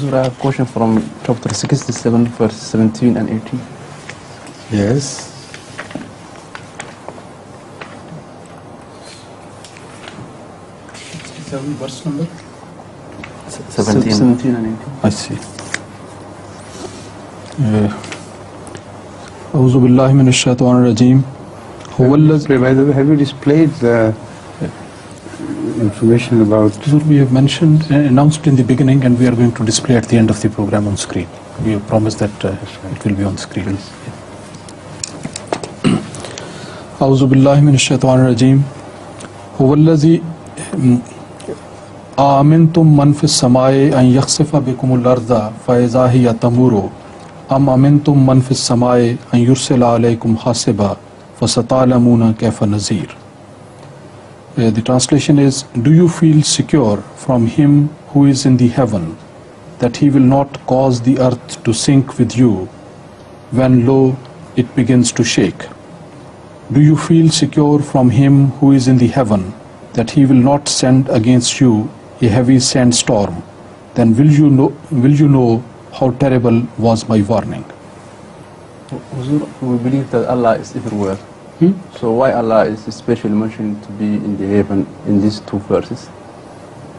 I have a question from chapter 67, verse 17 and 18. Yes. Verse number 17 and 18. I see. أعوذ بالله من الشيطان الرجيم. By the way, have you displayed the information about? We have mentioned, announced in the beginning, and we are going to display at the end of the program on screen. We have promised that it will be on screen. أعوذ بالله من الشيطان الرجيم. هو الذي آمنتم من في السماء أن يخسف بكم الأرض فإذا هي تمور أم آمنتم من في السماء أن يرسل عليكم حاصبا فستعلمون كيف نذير. The translation is, do you feel secure from him who is in the heaven that he will not cause the earth to sink with you when lo it begins to shake? Do you feel secure from him who is in the heaven that he will not send against you a heavy sandstorm? Then will you know how terrible was my warning. We believe that Allah is everywhere. So why Allah is especially mentioned to be in the heaven in these two verses?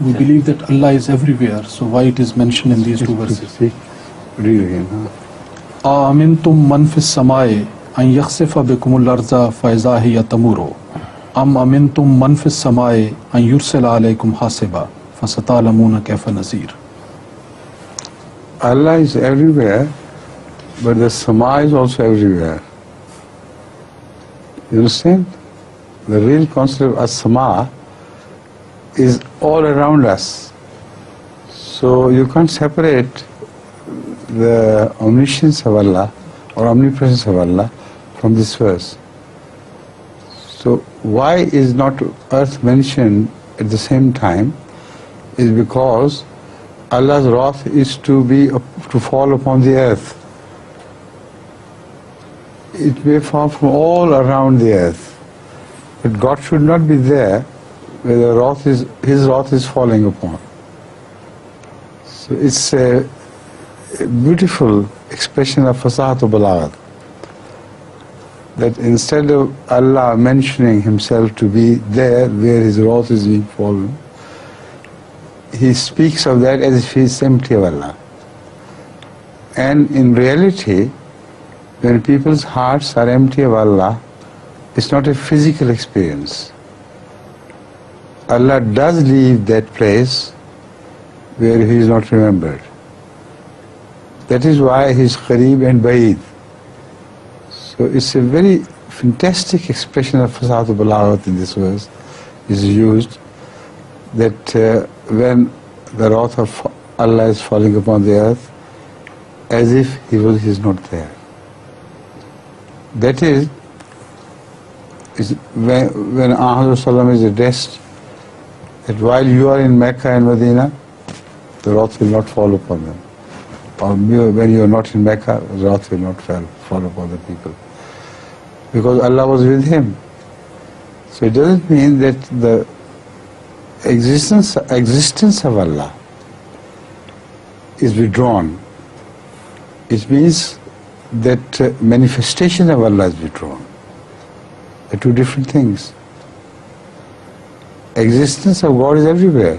We believe that Allah is everywhere, so why it is mentioned in these two verses? Read again. آمنتم من في السماء أن يخسف بكم الأرض فإذا هي تمور أم آمنتم من في السماء أن يرسل عليكم حاصبا فستعلمون كيف نذير. Allah is everywhere, but the Sama is also everywhere. You understand? The real concept of as-Sama is all around us. So you can't separate the omniscience of Allah or omnipresence of Allah from this verse. So why is not earth mentioned at the same time is because Allah's wrath is to fall upon the earth. It may fall from all around the earth, but God should not be there where His wrath is falling upon. So it's a beautiful expression of fasahat wa balaghat, that instead of Allah mentioning Himself to be there where His wrath is being fallen, He speaks of that as if He is empty of Allah. And in reality, when people's hearts are empty of Allah, it's not a physical experience. Allah does leave that place where He is not remembered. That is why He is Qareeb and Baeed. So it's a very fantastic expression of fasahat wa balaghat in this verse is used, that when the wrath of Allah is falling upon the earth, as if He is not there. That is when Ahmad is addressed, that while you are in Mecca and Medina, the wrath will not fall upon them. Or when you are not in Mecca, the wrath will not fall upon the people. Because Allah was with him. So it doesn't mean that the existence of Allah is withdrawn. It means that manifestation of Allah is withdrawn. They're two different things. Existence of God is everywhere.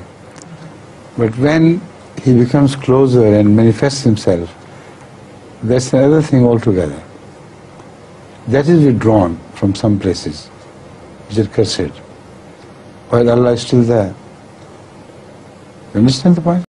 But when He becomes closer and manifests Himself, that's another thing altogether. That is withdrawn from some places, which are cursed, while Allah is still there. You understand the point?